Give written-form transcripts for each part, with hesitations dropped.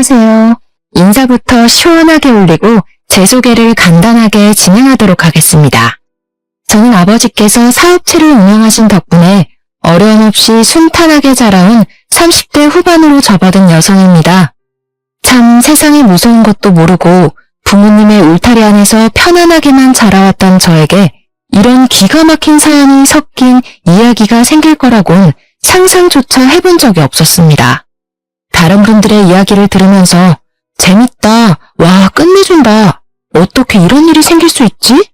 안녕하세요. 인사부터 시원하게 올리고 제 소개를 간단하게 진행하도록 하겠습니다. 저는 아버지께서 사업체를 운영하신 덕분에 어려움 없이 순탄하게 자라온 30대 후반으로 접어든 여성입니다. 참 세상에 무서운 것도 모르고 부모님의 울타리 안에서 편안하게만 자라왔던 저에게 이런 기가 막힌 사연이 섞인 이야기가 생길 거라곤 상상조차 해본 적이 없었습니다. 다른 분들의 이야기를 들으면서 재밌다, 와 끝내준다, 어떻게 이런 일이 생길 수 있지?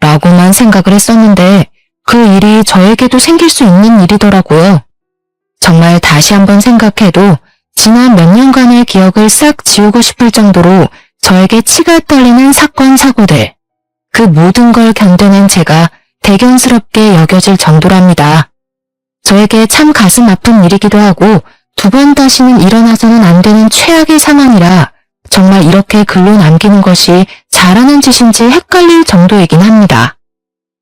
라고만 생각을 했었는데 그 일이 저에게도 생길 수 있는 일이더라고요. 정말 다시 한번 생각해도 지난 몇 년간의 기억을 싹 지우고 싶을 정도로 저에게 치가 떨리는 사건, 사고들, 그 모든 걸 견뎌낸 제가 대견스럽게 여겨질 정도랍니다. 저에게 참 가슴 아픈 일이기도 하고 두 번 다시는 일어나서는 안 되는 최악의 상황이라 정말 이렇게 글로 남기는 것이 잘하는 짓인지 헷갈릴 정도이긴 합니다.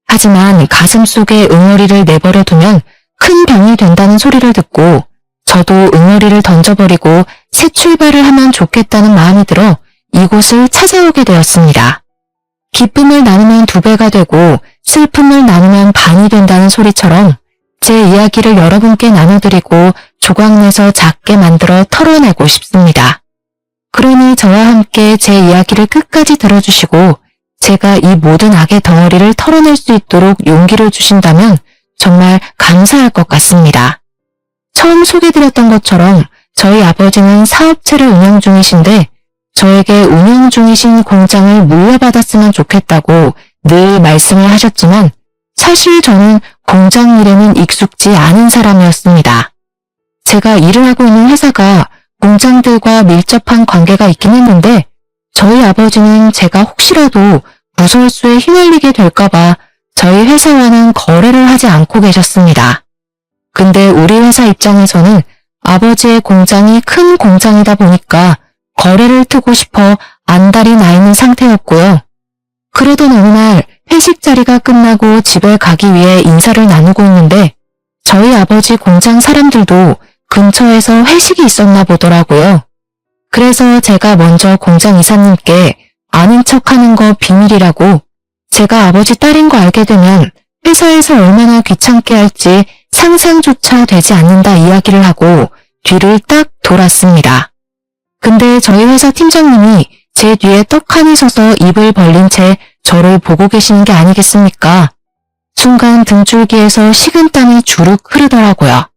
하지만 가슴속에 응어리를 내버려 두면 큰 병이 된다는 소리를 듣고 저도 응어리를 던져버리고 새 출발을 하면 좋겠다는 마음이 들어 이곳을 찾아오게 되었습니다. 기쁨을 나누면 2배가 되고 슬픔을 나누면 반이 된다는 소리처럼 제 이야기를 여러분께 나눠드리고 조각내서 작게 만들어 털어내고 싶습니다. 그러니 저와 함께 제 이야기를 끝까지 들어주시고 제가 이 모든 악의 덩어리를 털어낼 수 있도록 용기를 주신다면 정말 감사할 것 같습니다. 처음 소개드렸던 것처럼 저희 아버지는 사업체를 운영 중이신데 저에게 운영 중이신 공장을 물려받았으면 좋겠다고 늘 말씀을 하셨지만 사실 저는 공장 일에는 익숙지 않은 사람이었습니다. 제가 일을 하고 있는 회사가 공장들과 밀접한 관계가 있긴 했는데 저희 아버지는 제가 혹시라도 구설수에 휘말리게 될까봐 저희 회사와는 거래를 하지 않고 계셨습니다. 근데 우리 회사 입장에서는 아버지의 공장이 큰 공장이다 보니까 거래를 트고 싶어 안달이 나 있는 상태였고요. 그러던 어느 날 회식 자리가 끝나고 집에 가기 위해 인사를 나누고 있는데 저희 아버지 공장 사람들도 근처에서 회식이 있었나 보더라고요. 그래서 제가 먼저 공장 이사님께 아는 척하는 거 비밀이라고 제가 아버지 딸인 거 알게 되면 회사에서 얼마나 귀찮게 할지 상상조차 되지 않는다 이야기를 하고 뒤를 딱 돌았습니다. 근데 저희 회사 팀장님이 제 뒤에 떡하니 서서 입을 벌린 채 저를 보고 계시는 게 아니겠습니까? 순간 등줄기에서 식은땀이 주룩 흐르더라고요.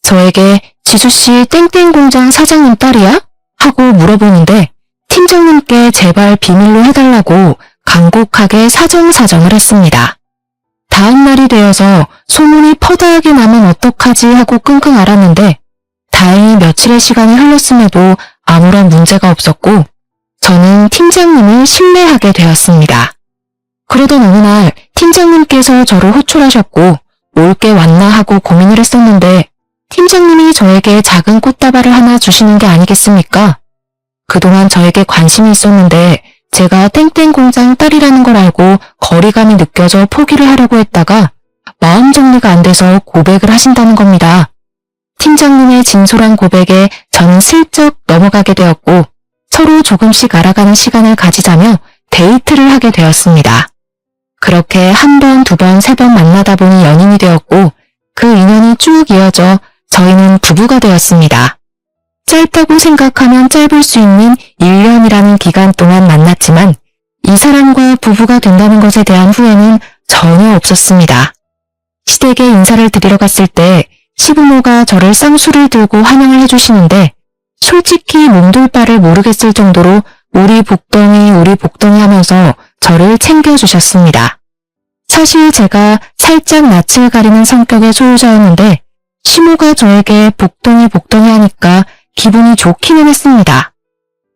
저에게 지수씨 땡땡 공장 사장님 딸이야? 하고 물어보는데 팀장님께 제발 비밀로 해달라고 간곡하게 사정사정을 했습니다. 다음 날이 되어서 소문이 퍼다하게 나면 어떡하지 하고 끙끙 앓았는데 다행히 며칠의 시간이 흘렀음에도 아무런 문제가 없었고 저는 팀장님을 신뢰하게 되었습니다. 그러던 어느 날 팀장님께서 저를 호출하셨고 올 게 왔나 하고 고민을 했었는데 팀장님이 저에게 작은 꽃다발을 하나 주시는 게 아니겠습니까? 그동안 저에게 관심이 있었는데 제가 땡땡 공장 딸이라는 걸 알고 거리감이 느껴져 포기를 하려고 했다가 마음 정리가 안 돼서 고백을 하신다는 겁니다. 팀장님의 진솔한 고백에 저는 슬쩍 넘어가게 되었고 서로 조금씩 알아가는 시간을 가지자며 데이트를 하게 되었습니다. 그렇게 1번, 2번, 3번 만나다 보니 연인이 되었고 그 인연이 쭉 이어져 저희는 부부가 되었습니다. 짧다고 생각하면 짧을 수 있는 1년이라는 기간 동안 만났지만 이 사람과 부부가 된다는 것에 대한 후회는 전혀 없었습니다. 시댁에 인사를 드리러 갔을 때 시부모가 저를 쌍수를 들고 환영을 해주시는데 솔직히 몸둘 바를 모르겠을 정도로 우리 복덩이 하면서 저를 챙겨주셨습니다. 사실 제가 살짝 낯을 가리는 성격의 소유자였는데 시모가 저에게 복덩이 하니까 기분이 좋기는 했습니다.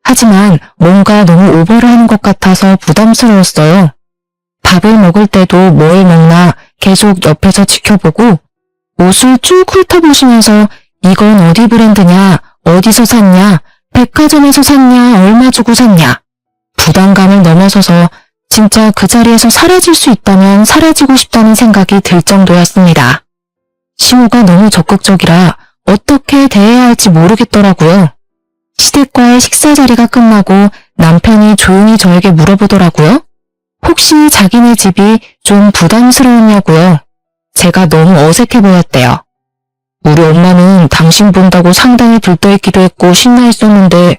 하지만 뭔가 너무 오버를 하는 것 같아서 부담스러웠어요. 밥을 먹을 때도 뭘 먹나 계속 옆에서 지켜보고 옷을 쭉 훑어보시면서 이건 어디 브랜드냐, 어디서 샀냐, 백화점에서 샀냐, 얼마 주고 샀냐. 부담감을 넘어서서 진짜 그 자리에서 사라질 수 있다면 사라지고 싶다는 생각이 들 정도였습니다. 시모가 너무 적극적이라 어떻게 대해야 할지 모르겠더라고요. 시댁과의 식사 자리가 끝나고 남편이 조용히 저에게 물어보더라고요. 혹시 자기네 집이 좀 부담스러웠냐고요. 제가 너무 어색해 보였대요. 우리 엄마는 당신 본다고 상당히 들떠있기도 했고 신나 있었는데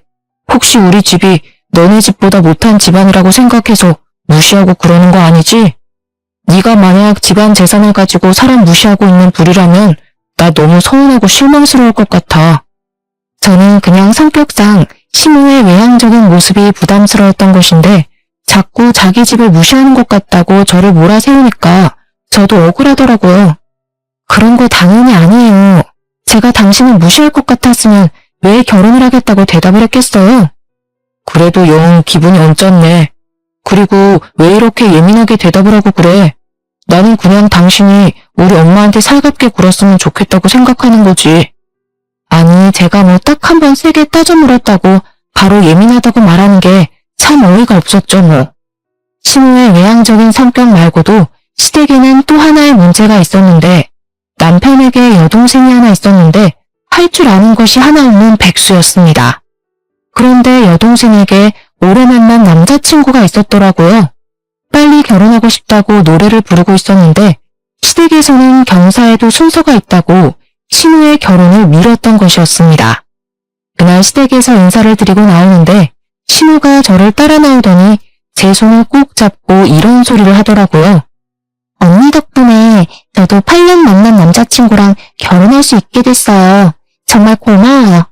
혹시 우리 집이 너네 집보다 못한 집안이라고 생각해서 무시하고 그러는 거 아니지? 네가 만약 집안 재산을 가지고 사람 무시하고 있는 부류라면 나 너무 서운하고 실망스러울 것 같아. 저는 그냥 성격상 시모의 외향적인 모습이 부담스러웠던 것인데 자꾸 자기 집을 무시하는 것 같다고 저를 몰아세우니까 저도 억울하더라고요. 그런 거 당연히 아니에요. 제가 당신을 무시할 것 같았으면 왜 결혼을 하겠다고 대답을 했겠어요? 그래도 영 기분이 언짢네. 그리고 왜 이렇게 예민하게 대답을 하고 그래? 나는 그냥 당신이 우리 엄마한테 살갑게 굴었으면 좋겠다고 생각하는 거지. 아니, 제가 뭐 딱 한 번 세게 따져 물었다고 바로 예민하다고 말하는 게 참 어이가 없었죠, 뭐. 시모의 외향적인 성격 말고도 시댁에는 또 하나의 문제가 있었는데 남편에게 여동생이 하나 있었는데 할 줄 아는 것이 하나 없는 백수였습니다. 그런데 여동생에게 오래 만난 남자친구가 있었더라고요. 빨리 결혼하고 싶다고 노래를 부르고 있었는데 시댁에서는 경사에도 순서가 있다고 시모의 결혼을 미뤘던 것이었습니다. 그날 시댁에서 인사를 드리고 나오는데 시모가 저를 따라 나오더니 제 손을 꼭 잡고 이런 소리를 하더라고요. 언니 덕분에 저도 8년 만난 남자친구랑 결혼할 수 있게 됐어요. 정말 고마워요.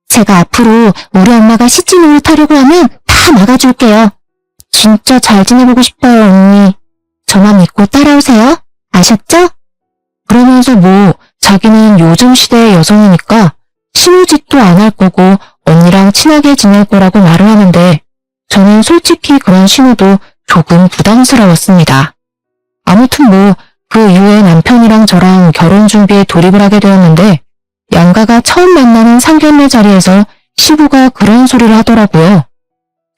제가 앞으로 우리 엄마가 시집을 타려고 하면 다 막아줄게요. 진짜 잘 지내보고 싶어요, 언니. 저만 믿고 따라오세요. 아셨죠? 그러면서 뭐 자기는 요즘 시대의 여성이니까 시무짓도 안 할 거고 언니랑 친하게 지낼 거라고 말을 하는데 저는 솔직히 그런 신호도 조금 부담스러웠습니다. 아무튼 뭐 그 이후에 남편이랑 저랑 결혼 준비에 돌입을 하게 되었는데 양가가 처음 만나는 상견례 자리에서 시부가 그런 소리를 하더라고요.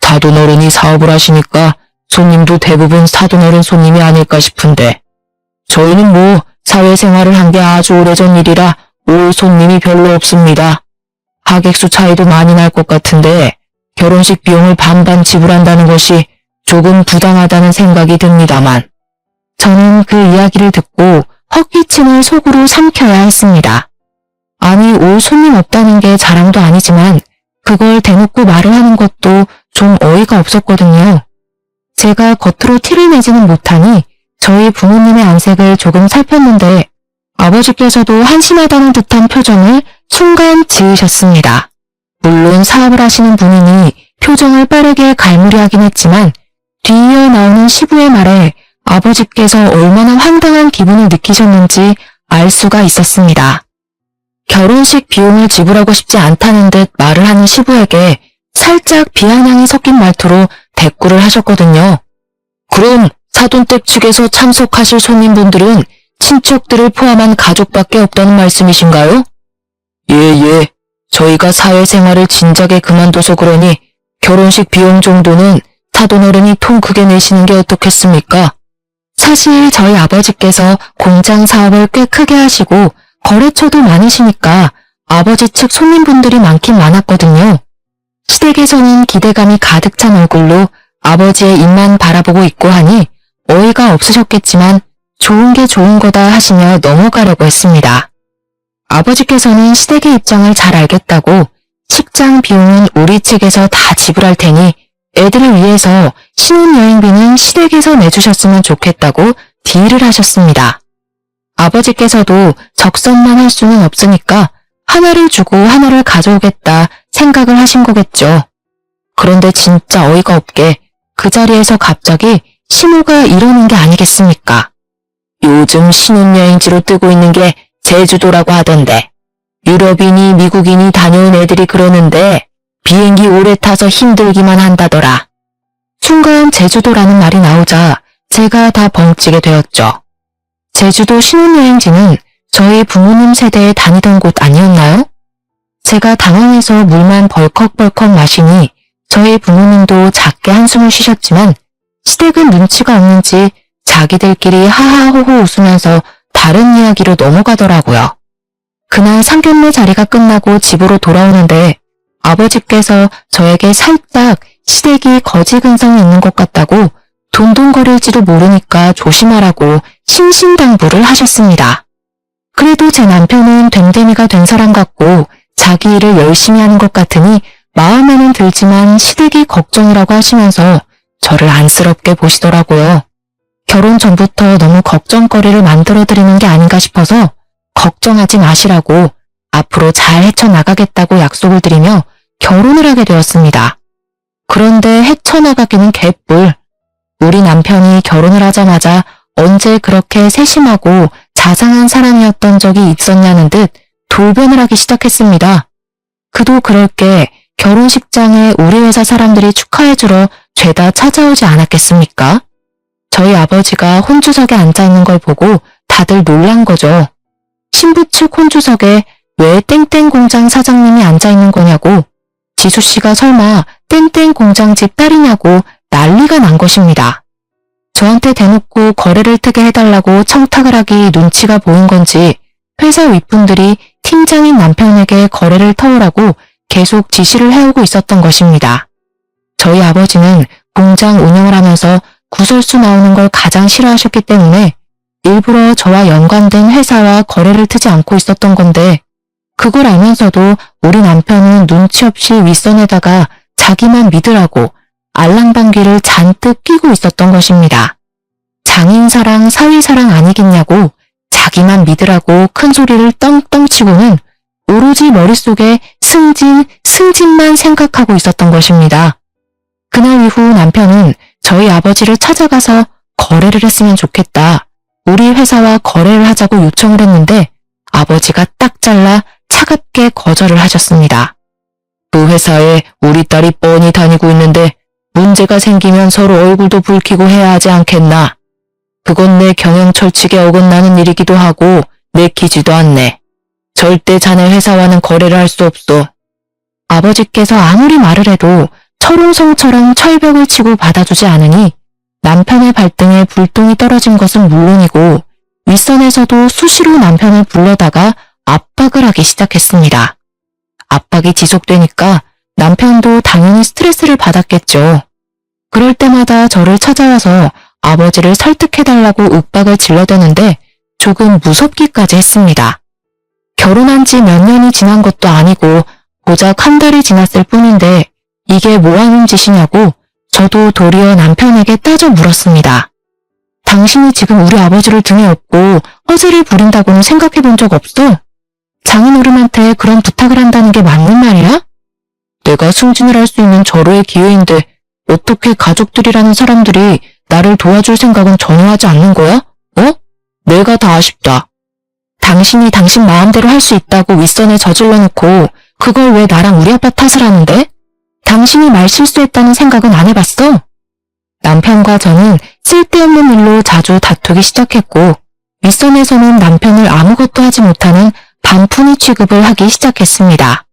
사돈어른이 사업을 하시니까 손님도 대부분 사돈어른 손님이 아닐까 싶은데 저희는 뭐 사회생활을 한 게 아주 오래전 일이라 올 손님이 별로 없습니다. 하객수 차이도 많이 날 것 같은데 결혼식 비용을 반반 지불한다는 것이 조금 부당하다는 생각이 듭니다만 저는 그 이야기를 듣고 헛기침을 속으로 삼켜야 했습니다. 아니 올 손님 없다는 게 자랑도 아니지만 그걸 대놓고 말을 하는 것도 좀 어이가 없었거든요. 제가 겉으로 티를 내지는 못하니 저희 부모님의 안색을 조금 살폈는데 아버지께서도 한심하다는 듯한 표정을 순간 지으셨습니다. 물론 사업을 하시는 분이니 표정을 빠르게 갈무리하긴 했지만 뒤이어 나오는 시부의 말에 아버지께서 얼마나 황당한 기분을 느끼셨는지 알 수가 있었습니다. 결혼식 비용을 지불하고 싶지 않다는 듯 말을 하는 시부에게 살짝 비아냥이 섞인 말투로 대꾸를 하셨거든요. 그럼 사돈댁 측에서 참석하실 손님분들은 친척들을 포함한 가족밖에 없다는 말씀이신가요? 예. 저희가 사회생활을 진작에 그만둬서 그러니 결혼식 비용 정도는 사돈어른이 통 크게 내시는 게 어떻겠습니까? 사실 저희 아버지께서 공장 사업을 꽤 크게 하시고 거래처도 많으시니까 아버지 측 손님분들이 많긴 많았거든요. 시댁에서는 기대감이 가득 찬 얼굴로 아버지의 입만 바라보고 있고 하니 어이가 없으셨겠지만 좋은 게 좋은 거다 하시며 넘어가려고 했습니다. 아버지께서는 시댁의 입장을 잘 알겠다고 식장 비용은 우리 측에서 다 지불할 테니 애들을 위해서 신혼여행비는 시댁에서 내주셨으면 좋겠다고 딜을 하셨습니다. 아버지께서도 적선만 할 수는 없으니까 하나를 주고 하나를 가져오겠다 생각을 하신 거겠죠. 그런데 진짜 어이가 없게 그 자리에서 갑자기 시모가 이러는 게 아니겠습니까? 요즘 신혼여행지로 뜨고 있는 게 제주도라고 하던데 유럽인이 미국인이 다녀온 애들이 그러는데 비행기 오래 타서 힘들기만 한다더라. 순간 제주도라는 말이 나오자 제가 다 벙찌게 되었죠. 제주도 신혼여행지는 저희 부모님 세대에 다니던 곳 아니었나요? 제가 당황해서 물만 벌컥벌컥 마시니 저희 부모님도 작게 한숨을 쉬셨지만 시댁은 눈치가 없는지 자기들끼리 하하호호 웃으면서 다른 이야기로 넘어가더라고요. 그날 상견례 자리가 끝나고 집으로 돌아오는데 아버지께서 저에게 살짝 시댁이 거지 근성이 있는 것 같다고 돈돈거릴지도 모르니까 조심하라고 신신당부를 하셨습니다. 그래도 제 남편은 됨됨이가 된 사람 같고 자기 일을 열심히 하는 것 같으니 마음에는 들지만 시댁이 걱정이라고 하시면서 저를 안쓰럽게 보시더라고요. 결혼 전부터 너무 걱정거리를 만들어드리는 게 아닌가 싶어서 걱정하지 마시라고 앞으로 잘 헤쳐나가겠다고 약속을 드리며 결혼을 하게 되었습니다. 그런데 헤쳐나가기는 개뿔. 우리 남편이 결혼을 하자마자 언제 그렇게 세심하고 자상한 사람이었던 적이 있었냐는 듯 돌변을 하기 시작했습니다. 그도 그럴 게 결혼식장에 우리 회사 사람들이 축하해주러 죄다 찾아오지 않았겠습니까? 저희 아버지가 혼주석에 앉아있는 걸 보고 다들 놀란 거죠. 신부 측 혼주석에 왜 땡땡 공장 사장님이 앉아있는 거냐고, 지수씨가 설마 땡땡 공장집 딸이냐고 난리가 난 것입니다. 저한테 대놓고 거래를 트게 해달라고 청탁을 하기 눈치가 보인 건지 회사 윗분들이 팀장인 남편에게 거래를 터오라고 계속 지시를 해오고 있었던 것입니다. 저희 아버지는 공장 운영을 하면서 구설수 나오는 걸 가장 싫어하셨기 때문에 일부러 저와 연관된 회사와 거래를 트지 않고 있었던 건데, 그걸 알면서도 우리 남편은 눈치 없이 윗선에다가 자기만 믿으라고 알랑방귀를 잔뜩 끼고 있었던 것입니다. 장인사랑 사위사랑 아니겠냐고 자기만 믿으라고 큰 소리를 떵떵 치고는 오로지 머릿속에 승진만 생각하고 있었던 것입니다. 그날 이후 남편은 저희 아버지를 찾아가서 거래를 했으면 좋겠다, 우리 회사와 거래를 하자고 요청을 했는데 아버지가 딱 잘라 차갑게 거절을 하셨습니다. 그 회사에 우리 딸이 뻔히 다니고 있는데 문제가 생기면 서로 얼굴도 붉히고 해야 하지 않겠나. 그건 내 경영 철칙에 어긋나는 일이기도 하고 내키지도 않네. 절대 자네 회사와는 거래를 할 수 없어. 아버지께서 아무리 말을 해도 철옹성처럼 철벽을 치고 받아주지 않으니 남편의 발등에 불똥이 떨어진 것은 물론이고 윗선에서도 수시로 남편을 불러다가 압박을 하기 시작했습니다. 압박이 지속되니까 남편도 당연히 스트레스를 받았겠죠. 그럴 때마다 저를 찾아와서 아버지를 설득해달라고 윽박을 질러대는데 조금 무섭기까지 했습니다. 결혼한 지 몇 년이 지난 것도 아니고 고작 한 달이 지났을 뿐인데 이게 뭐하는 짓이냐고 저도 도리어 남편에게 따져 물었습니다. 당신이 지금 우리 아버지를 등에 업고 허세를 부린다고는 생각해 본 적 없어? 장인어른한테 그런 부탁을 한다는 게 맞는 말이야? 내가 승진을 할 수 있는 절호의 기회인데 어떻게 가족들이라는 사람들이 나를 도와줄 생각은 전혀 하지 않는 거야? 내가 다 아쉽다. 당신이 당신 마음대로 할 수 있다고 윗선에 저질러 놓고 그걸 왜 나랑 우리 아빠 탓을 하는데? 당신이 말 실수했다는 생각은 안 해봤어? 남편과 저는 쓸데없는 일로 자주 다투기 시작했고 윗선에서는 남편을 아무것도 하지 못하는 반푼이 취급을 하기 시작했습니다.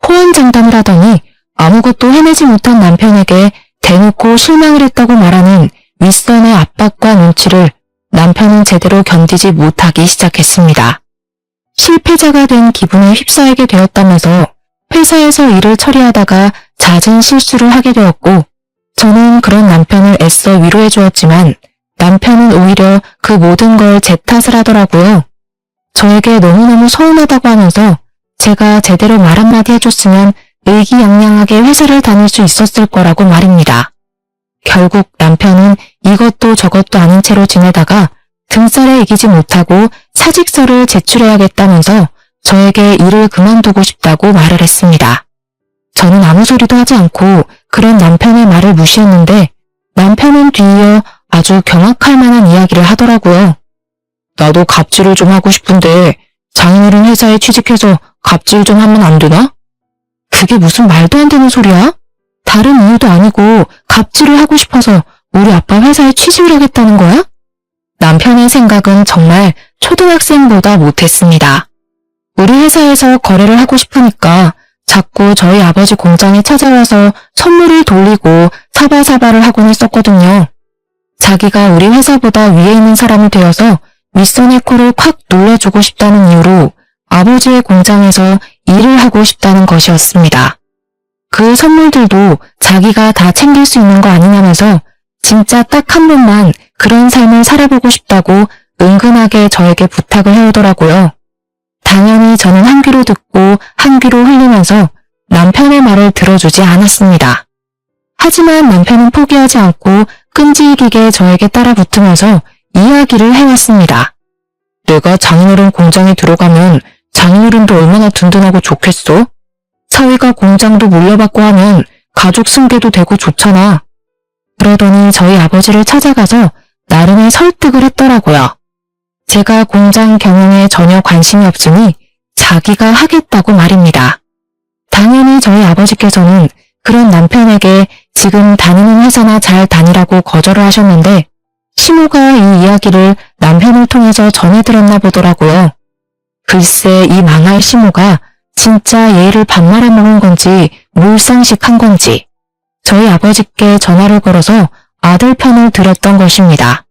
호언장담을 하더니 아무것도 해내지 못한 남편에게 대놓고 실망을 했다고 말하는 윗선의 압박과 눈치를 남편은 제대로 견디지 못하기 시작했습니다. 실패자가 된 기분에 휩싸이게 되었다면서 회사에서 일을 처리하다가 잦은 실수를 하게 되었고 저는 그런 남편을 애써 위로해 주었지만 남편은 오히려 그 모든 걸 제 탓을 하더라고요. 저에게 너무너무 서운하다고 하면서 제가 제대로 말 한마디 해줬으면 의기양양하게 회사를 다닐 수 있었을 거라고 말입니다. 결국 남편은 이것도 저것도 아닌 채로 지내다가 등살에 이기지 못하고 사직서를 제출해야겠다면서 저에게 일을 그만두고 싶다고 말을 했습니다. 저는 아무 소리도 하지 않고 그런 남편의 말을 무시했는데 남편은 뒤이어 아주 경악할 만한 이야기를 하더라고요. 나도 갑질을 좀 하고 싶은데 장인어른 회사에 취직해서 갑질 좀 하면 안 되나? 그게 무슨 말도 안 되는 소리야? 다른 이유도 아니고 갑질을 하고 싶어서 우리 아빠 회사에 취직을 하겠다는 거야? 남편의 생각은 정말 초등학생보다 못했습니다. 우리 회사에서 거래를 하고 싶으니까 자꾸 저희 아버지 공장에 찾아와서 선물을 돌리고 사바사바를 하곤 했었거든요. 자기가 우리 회사보다 위에 있는 사람이 되어서 윗선의 코를 콱 눌러주고 싶다는 이유로 아버지의 공장에서 일을 하고 싶다는 것이었습니다. 그 선물들도 자기가 다 챙길 수 있는 거 아니냐면서 진짜 딱 한 번만 그런 삶을 살아보고 싶다고 은근하게 저에게 부탁을 해오더라고요. 당연히 저는 한 귀로 듣고 한 귀로 흘리면서 남편의 말을 들어주지 않았습니다. 하지만 남편은 포기하지 않고 끈질기게 저에게 따라붙으면서 이야기를 해왔습니다. 내가 장인어른 공장에 들어가면 장인어른도 얼마나 든든하고 좋겠어? 사위가 공장도 물려받고 하면 가족 승계도 되고 좋잖아. 그러더니 저희 아버지를 찾아가서 나름의 설득을 했더라고요. 제가 공장 경영에 전혀 관심이 없으니 자기가 하겠다고 말입니다. 당연히 저희 아버지께서는 그런 남편에게 지금 다니는 회사나 잘 다니라고 거절을 하셨는데 시모가 이 이야기를 남편을 통해서 전해 들었나 보더라고요. 글쎄 이 망할 시모가 진짜 예의를 밥 말아먹은 건지 몰상식한 건지 저희 아버지께 전화를 걸어서 아들 편을 들었던 것입니다.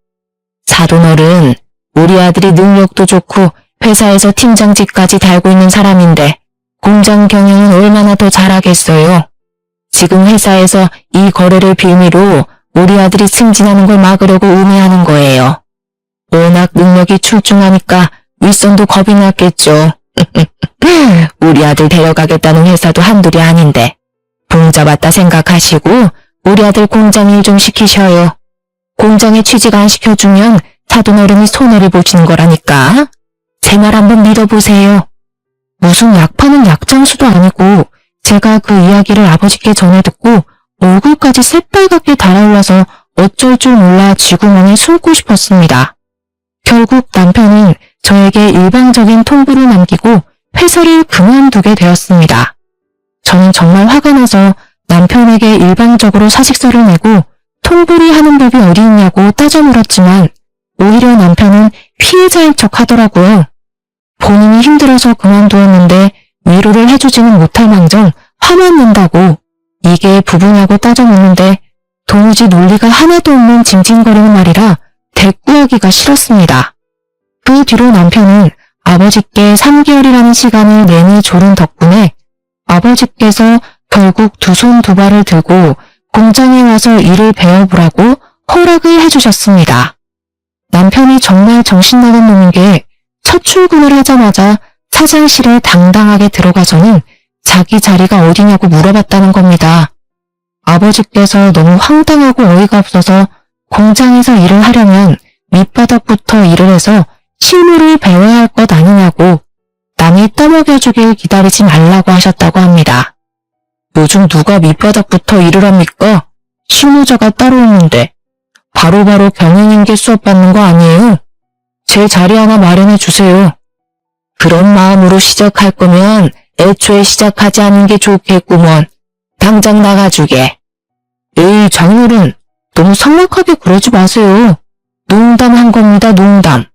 사돈어른, 우리 아들이 능력도 좋고 회사에서 팀장직까지 달고 있는 사람인데 공장 경영은 얼마나 더 잘하겠어요. 지금 회사에서 이 거래를 빌미로 우리 아들이 승진하는 걸 막으려고 우매하는 거예요. 워낙 능력이 출중하니까 윗선도 겁이 났겠죠. 우리 아들 데려가겠다는 회사도 한둘이 아닌데 봉 잡았다 생각하시고 우리 아들 공장 일 좀 시키셔요. 공장에 취직 안 시켜주면 사돈어른이 손해를 보시는 거라니까. 제 말 한번 믿어보세요. 무슨 약 파는 약장수도 아니고 제가 그 이야기를 아버지께 전해 듣고 얼굴까지 새빨갛게 달아올라서 어쩔 줄 몰라 쥐구멍에 숨고 싶었습니다. 결국 남편은 저에게 일방적인 통보를 남기고 회사를 그만두게 되었습니다. 저는 정말 화가 나서 남편에게 일방적으로 사직서를 내고 통보를 하는 법이 어디 있냐고 따져 물었지만 오히려 남편은 피해자인 척 하더라고요. 본인이 힘들어서 그만두었는데 위로를 해주지는 못할 망정 화만 낸다고 이게 부부냐고 따져 묻는데 도무지 논리가 하나도 없는 징징거리는 말이라 대꾸하기가 싫었습니다. 그 뒤로 남편은 아버지께 3개월이라는 시간을 내내 조른 덕분에 아버지께서 결국 두 손 두 발을 들고 공장에 와서 일을 배워보라고 허락을 해주셨습니다. 남편이 정말 정신나간 놈인 게 첫 출근을 하자마자 사장실에 당당하게 들어가서는 자기 자리가 어디냐고 물어봤다는 겁니다. 아버지께서 너무 황당하고 어이가 없어서 공장에서 일을 하려면 밑바닥부터 일을 해서 실무를 배워야 할 것 아니냐고 남이 떠먹여주길 기다리지 말라고 하셨다고 합니다. 요즘 누가 밑바닥부터 일을 합니까? 실무자가 따로 있는데 바로바로 경영인계 수업 받는 거 아니에요? 제 자리 하나 마련해 주세요. 그런 마음으로 시작할 거면 애초에 시작하지 않은 게 좋겠구먼. 당장 나가주게. 에이 장인어른 너무 삭막하게 그러지 마세요. 농담한 겁니다. 농담.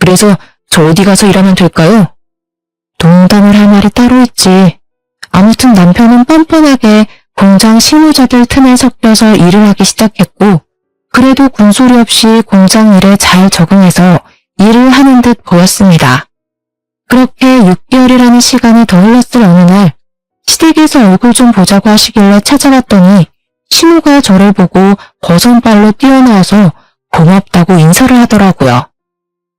그래서 저 어디 가서 일하면 될까요? 농담을 할 말이 따로 있지. 아무튼 남편은 뻔뻔하게 공장 실무자들 틈에 섞여서 일을 하기 시작했고 그래도 군소리 없이 공장 일에 잘 적응해서 일을 하는 듯 보였습니다. 그렇게 6개월이라는 시간이 더 흘렀을 어느 날 시댁에서 얼굴 좀 보자고 하시길래 찾아갔더니 신우가 저를 보고 버선발로 뛰어나와서 고맙다고 인사를 하더라고요.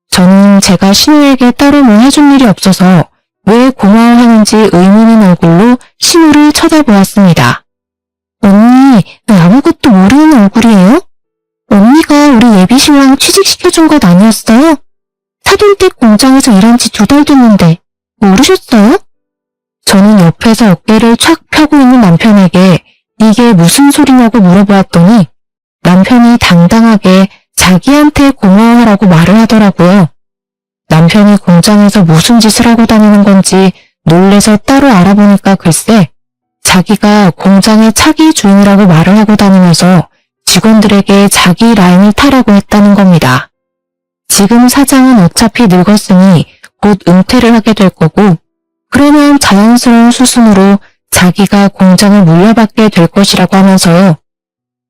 저는 제가 신우에게 따로 뭐 해준 일이 없어서 왜 고마워하는지 의문인 얼굴로 신우를 쳐다보았습니다. 언니, 왜 아무것도 모르는 얼굴이에요? 언니가 우리 예비신랑 취직시켜준 것 아니었어요? 사돈댁 공장에서 일한 지 2달 됐는데 모르셨어요? 저는 옆에서 어깨를 촥 펴고 있는 남편에게 이게 무슨 소리냐고 물어보았더니 남편이 당당하게 자기한테 고마워하라고 말을 하더라고요. 남편이 공장에서 무슨 짓을 하고 다니는 건지 놀래서 따로 알아보니까 글쎄 자기가 공장의 차기 주인이라고 말을 하고 다니면서 직원들에게 자기 라인을 타라고 했다는 겁니다. 지금 사장은 어차피 늙었으니 곧 은퇴를 하게 될 거고 그러면 자연스러운 수순으로 자기가 공장을 물려받게 될 것이라고 하면서요.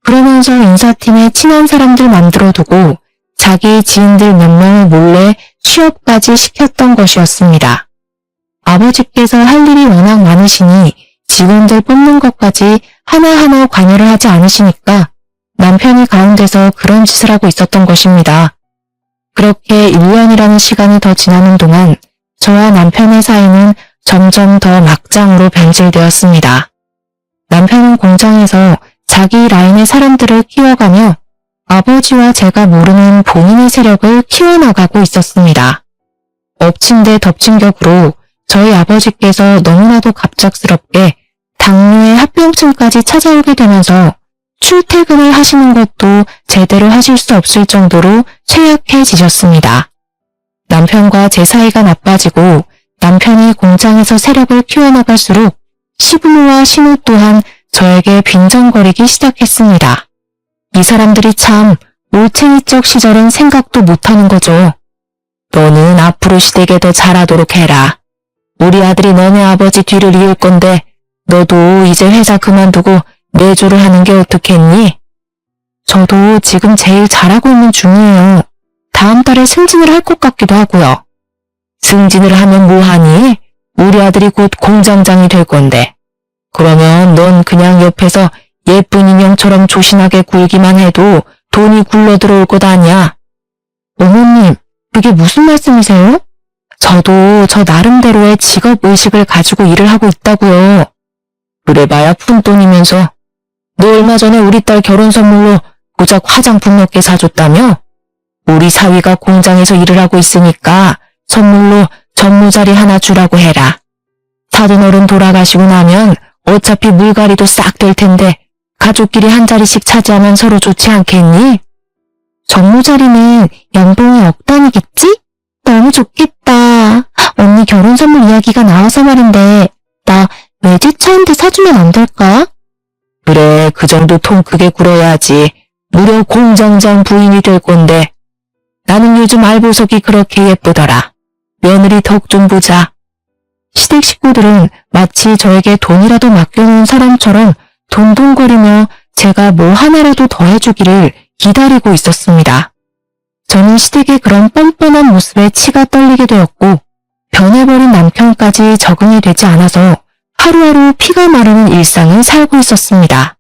그러면서 인사팀에 친한 사람들 만들어두고 자기 지인들 몇 명을 몰래 취업까지 시켰던 것이었습니다. 아버지께서 할 일이 워낙 많으시니 직원들 뽑는 것까지 하나하나 관여를 하지 않으시니까 남편이 가운데서 그런 짓을 하고 있었던 것입니다. 그렇게 1년이라는 시간이 더 지나는 동안 저와 남편의 사이는 점점 더 막장으로 변질되었습니다. 남편은 공장에서 자기 라인의 사람들을 키워가며 아버지와 제가 모르는 본인의 세력을 키워나가고 있었습니다. 엎친 데 덮친 격으로 저희 아버지께서 너무나도 갑작스럽게 당뇨의 합병증까지 찾아오게 되면서 출퇴근을 하시는 것도 제대로 하실 수 없을 정도로 쇠약해지셨습니다. 남편과 제 사이가 나빠지고 남편이 공장에서 세력을 키워나갈수록 시부모와 신우 또한 저에게 빈정거리기 시작했습니다. 이 사람들이 참 올챙이적 시절은 생각도 못하는 거죠. 너는 앞으로 시댁에 더 잘하도록 해라. 우리 아들이 너네 아버지 뒤를 이을 건데 너도 이제 회사 그만두고 내조를 하는 게 어떻겠니? 저도 지금 제일 잘하고 있는 중이에요. 다음 달에 승진을 할 것 같기도 하고요. 승진을 하면 뭐하니? 우리 아들이 곧 공장장이 될 건데. 그러면 넌 그냥 옆에서 예쁜 인형처럼 조신하게 굴기만 해도 돈이 굴러 들어올 것 아니야. 어머님, 그게 무슨 말씀이세요? 저도 저 나름대로의 직업의식을 가지고 일을 하고 있다고요. 그래봐야 푼돈이면서. 너 얼마 전에 우리 딸 결혼 선물로 고작 화장품 몇 개 사줬다며? 우리 사위가 공장에서 일을 하고 있으니까 선물로 전모자리 하나 주라고 해라. 사돈 어른 돌아가시고 나면 어차피 물갈이도 싹 될 텐데 가족끼리 한 자리씩 차지하면 서로 좋지 않겠니? 전모자리는 연봉이 억 단위겠지? 너무 좋겠다. 언니 결혼 선물 이야기가 나와서 말인데 나 외제차 한 대 사주면 안 될까? 그래, 그 정도 통 크게 굴어야지. 무려 공장장 부인이 될 건데. 나는 요즘 알보석이 그렇게 예쁘더라. 며느리 덕 좀 보자. 시댁 식구들은 마치 저에게 돈이라도 맡겨놓은 사람처럼 돈돈거리며 제가 뭐 하나라도 더 해주기를 기다리고 있었습니다. 저는 시댁의 그런 뻔뻔한 모습에 치가 떨리게 되었고 변해버린 남편까지 적응이 되지 않아서 하루하루 피가 마르는 일상을 살고 있었습니다.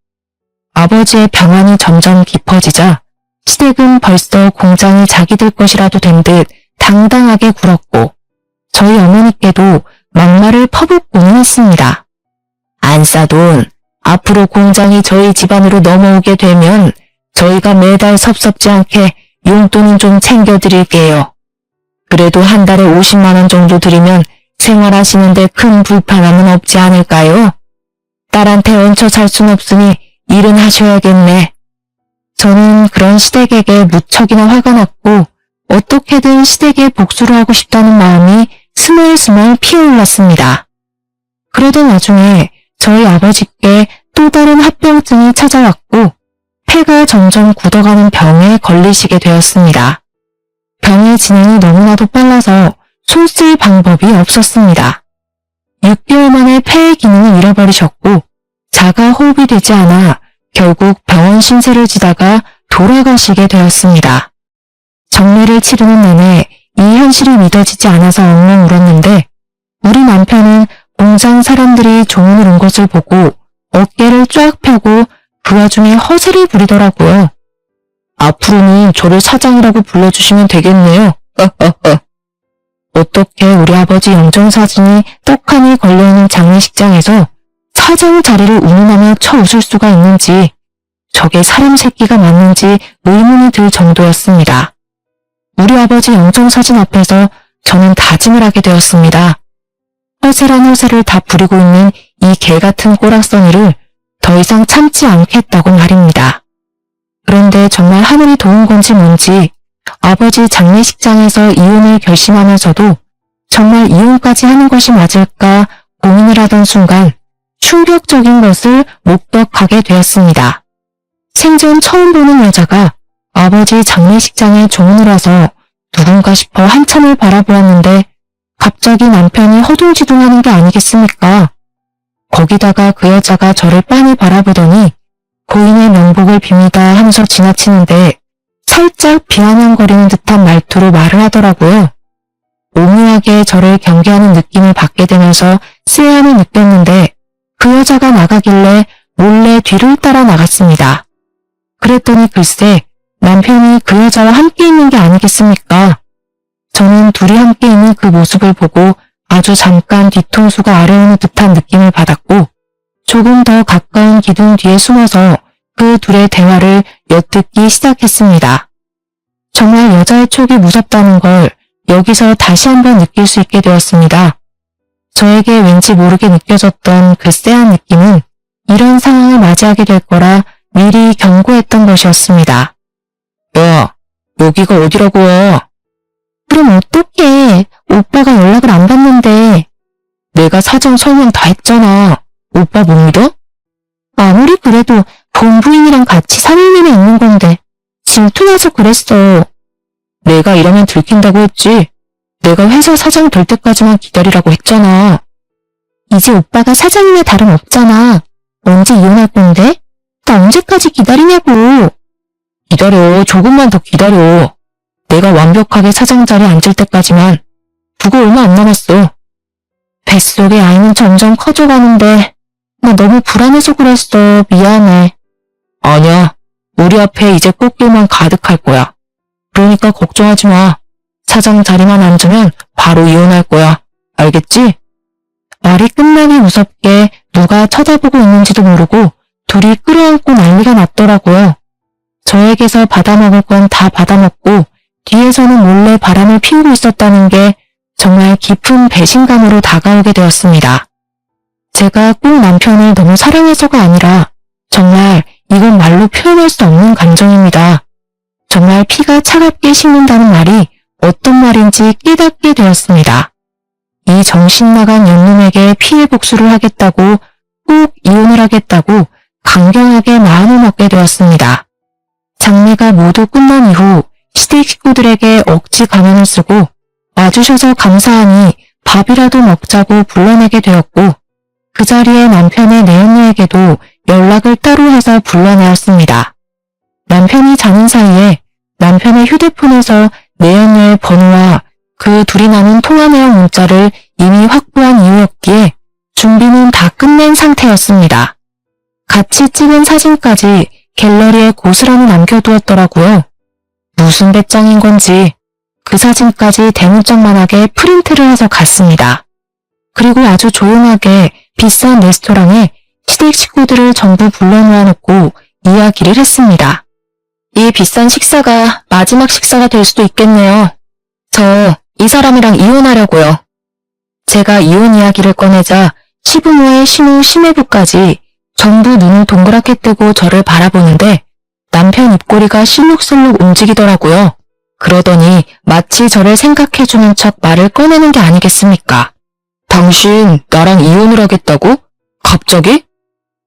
아버지의 병환이 점점 깊어지자 시댁은 벌써 공장이 자기들 것이라도 된 듯 당당하게 굴었고 저희 어머니께도 막말을 퍼붓고는 했습니다. 안사돈, 앞으로 공장이 저희 집안으로 넘어오게 되면 저희가 매달 섭섭지 않게 용돈은 좀 챙겨드릴게요. 그래도 한 달에 50만 원 정도 드리면 생활하시는데 큰 불편함은 없지 않을까요? 딸한테 얹혀 살 순 없으니 일은 하셔야겠네. 저는 그런 시댁에게 무척이나 화가 났고 어떻게든 시댁에 복수를 하고 싶다는 마음이 스멀스멀 피어올랐습니다. 그러던 와중에 저희 아버지께 또 다른 합병증이 찾아왔고 폐가 점점 굳어가는 병에 걸리시게 되었습니다. 병의 진행이 너무나도 빨라서 손 쓸 방법이 없었습니다. 6개월 만에 폐의 기능을 잃어버리셨고 자가 호흡이 되지 않아 결국 병원 신세를 지다가 돌아가시게 되었습니다. 정례를 치르는 내내 이 현실이 믿어지지 않아서 엉엉 울었는데 우리 남편은 공장 사람들이 조문을 온 것을 보고 어깨를 쫙 펴고 그 와중에 허세를 부리더라고요. 앞으로는 저를 사장이라고 불러주시면 되겠네요. 어떻게 우리 아버지 영정사진이 떡하니 걸려있는 장례식장에서 사장 자리를 운운하며 쳐웃을 수가 있는지 저게 사람 새끼가 맞는지 의문이 들 정도였습니다. 우리 아버지 영정사진 앞에서 저는 다짐을 하게 되었습니다. 허세란 허세를 다 부리고 있는 이 개같은 꼬락서니를 더 이상 참지 않겠다고 말입니다. 그런데 정말 하늘이 도운 건지 뭔지 아버지 장례식장에서 이혼을 결심하면서도 정말 이혼까지 하는 것이 맞을까 고민을 하던 순간 충격적인 것을 목격하게 되었습니다. 생전 처음 보는 여자가 아버지 장례식장에 조문을 와서 누군가 싶어 한참을 바라보았는데 갑자기 남편이 허둥지둥하는 게 아니겠습니까? 거기다가 그 여자가 저를 빤히 바라보더니 고인의 명복을 빕니다 하면서 지나치는데 살짝 비아냥거리는 듯한 말투로 말을 하더라고요. 오묘하게 저를 경계하는 느낌을 받게 되면서 쎄함을 느꼈는데 그 여자가 나가길래 몰래 뒤를 따라 나갔습니다. 그랬더니 글쎄 남편이 그 여자와 함께 있는 게 아니겠습니까? 저는 둘이 함께 있는 그 모습을 보고 아주 잠깐 뒤통수가 아려오는 듯한 느낌을 받았고 조금 더 가까운 기둥 뒤에 숨어서 그 둘의 대화를 엿듣기 시작했습니다. 정말 여자의 촉이 무섭다는 걸 여기서 다시 한번 느낄 수 있게 되었습니다. 저에게 왠지 모르게 느껴졌던 그 쎄한 느낌은 이런 상황을 맞이하게 될 거라 미리 경고했던 것이었습니다. 야, 여기가 어디라고? 그럼 어떡해? 오빠가 연락을 안 받는데. 내가 사정 설명 다 했잖아. 오빠 못 믿어? 아무리 그래도 본부인이랑 같이 3일 내내 있는 건데 질투나서 그랬어. 내가 이러면 들킨다고 했지. 내가 회사 사장 될 때까지만 기다리라고 했잖아. 이제 오빠가 사장이나 다름없잖아. 언제 이혼할 건데? 나 언제까지 기다리냐고. 기다려. 조금만 더 기다려. 내가 완벽하게 사장 자리에 앉을 때까지만. 그거 얼마 안 남았어. 뱃속의 아이는 점점 커져가는데 나 너무 불안해서 그랬어. 미안해. 아니야. 우리 앞에 이제 꽃길만 가득할 거야. 그러니까 걱정하지 마. 사장 자리만 앉으면 바로 이혼할 거야. 알겠지? 말이 끝나기 무섭게 누가 쳐다보고 있는지도 모르고 둘이 끌어안고 난리가 났더라고요. 저에게서 받아먹을 건 다 받아먹고 뒤에서는 몰래 바람을 피우고 있었다는 게 정말 깊은 배신감으로 다가오게 되었습니다. 제가 꼭 남편을 너무 사랑해서가 아니라 정말 이건 말로 표현할 수 없는 감정입니다. 정말 피가 차갑게 식는다는 말이 어떤 말인지 깨닫게 되었습니다. 이 정신나간 연놈에게 피해 복수를 하겠다고 꼭 이혼을 하겠다고 강경하게 마음을 먹게 되었습니다. 장례가 모두 끝난 이후 시댁 식구들에게 억지 가면을 쓰고 와주셔서 감사하니 밥이라도 먹자고 불러내게 되었고 그 자리에 남편의 내연녀에게도 연락을 따로 해서 불러내었습니다. 남편이 자는 사이에 남편의 휴대폰에서 내연녀의 번호와 그 둘이 나눈 통화 내용 문자를 이미 확보한 이유였기에 준비는 다 끝낸 상태였습니다. 같이 찍은 사진까지 갤러리에 고스란히 남겨두었더라고요. 무슨 배짱인 건지 그 사진까지 대문짝만하게 프린트를 해서 갔습니다. 그리고 아주 조용하게 비싼 레스토랑에 시댁 식구들을 전부 불러놓아놓고 이야기를 했습니다. 이 비싼 식사가 마지막 식사가 될 수도 있겠네요. 저 이 사람이랑 이혼하려고요. 제가 이혼 이야기를 꺼내자 시부모의 신우 시매부까지 전부 눈을 동그랗게 뜨고 저를 바라보는데 남편 입꼬리가 실룩실룩 움직이더라고요. 그러더니 마치 저를 생각해주는 척 말을 꺼내는 게 아니겠습니까? 당신 나랑 이혼을 하겠다고? 갑자기?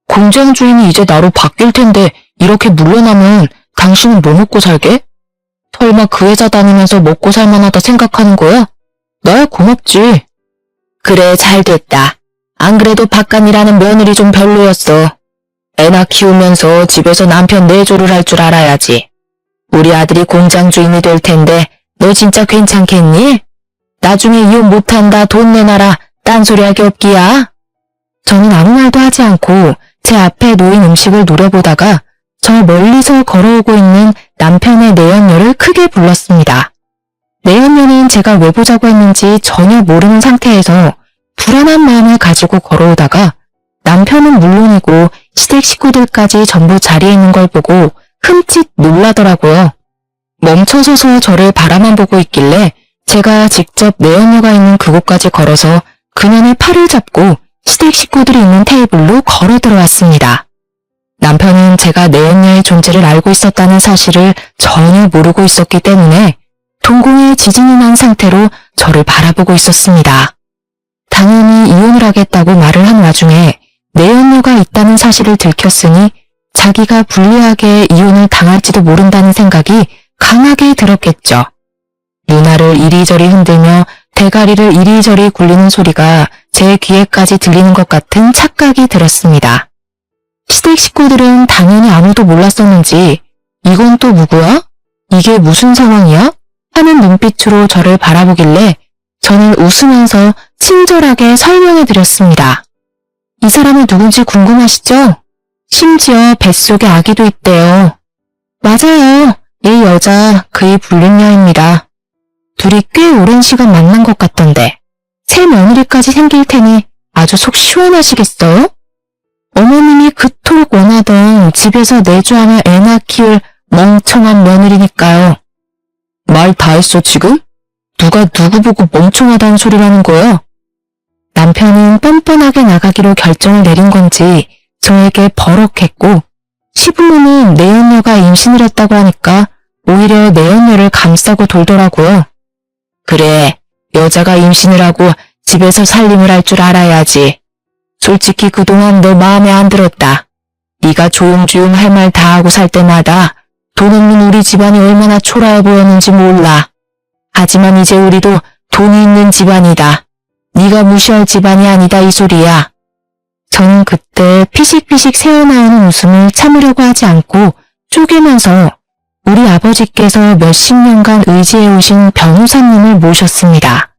공장 주인이 이제 나로 바뀔 텐데 이렇게 물러나면 당신은 뭐 먹고 살게? 설마 그 회사 다니면서 먹고 살만하다 생각하는 거야? 나야 고맙지. 그래 잘됐다. 안 그래도 바깥이라는 며느리 좀 별로였어. 애나 키우면서 집에서 남편 내조를 할 줄 알아야지. 우리 아들이 공장 주인이 될 텐데 너 진짜 괜찮겠니? 나중에 이혼 못한다 돈 내놔라 딴소리하기 없기야. 저는 아무 말도 하지 않고 제 앞에 놓인 음식을 노려보다가 저 멀리서 걸어오고 있는 남편의 내연녀를 크게 불렀습니다. 내연녀는 제가 왜 보자고 했는지 전혀 모르는 상태에서 불안한 마음을 가지고 걸어오다가 남편은 물론이고 시댁 식구들까지 전부 자리에 있는 걸 보고 흠칫 놀라더라고요. 멈춰서서 저를 바라만 보고 있길래 제가 직접 내연녀가 있는 그곳까지 걸어서 그녀의 팔을 잡고 시댁 식구들이 있는 테이블로 걸어 들어왔습니다. 남편은 제가 내연녀의 존재를 알고 있었다는 사실을 전혀 모르고 있었기 때문에 동공에 지진이 난 상태로 저를 바라보고 있었습니다. 당연히 이혼을 하겠다고 말을 한 와중에 내연녀가 있다는 사실을 들켰으니 자기가 불리하게 이혼을 당할지도 모른다는 생각이 강하게 들었겠죠. 누나를 이리저리 흔들며 대가리를 이리저리 굴리는 소리가 제 귀에까지 들리는 것 같은 착각이 들었습니다. 시댁 식구들은 당연히 아무도 몰랐었는지 이건 또 누구야? 이게 무슨 상황이야? 하는 눈빛으로 저를 바라보길래 저는 웃으면서 친절하게 설명해 드렸습니다. 이 사람이 누군지 궁금하시죠? 심지어 뱃속에 아기도 있대요. 맞아요. 이 여자 그의 불륜녀입니다. 둘이 꽤 오랜 시간 만난 것 같던데 새 며느리까지 생길 테니 아주 속 시원하시겠어요? 어머님이 그토록 원하던 집에서 내조하며 애나 키울 멍청한 며느리니까요. 말 다 했어 지금? 누가 누구 보고 멍청하다는 소리라는 거야? 남편은 뻔뻔하게 나가기로 결정을 내린 건지 저에게 버럭했고 시부모는 내연녀가 임신을 했다고 하니까 오히려 내연녀를 감싸고 돌더라고요. 그래, 여자가 임신을 하고 집에서 살림을 할 줄 알아야지. 솔직히 그동안 너 마음에 안 들었다. 네가 조용조용 할 말 다 하고 살 때마다 돈 없는 우리 집안이 얼마나 초라해 보였는지 몰라. 하지만 이제 우리도 돈이 있는 집안이다. 네가 무시할 집안이 아니다 이 소리야. 저는 그때 피식피식 새어나오는 웃음을 참으려고 하지 않고 쪼개면서 우리 아버지께서 몇십 년간 의지해 오신 변호사님을 모셨습니다.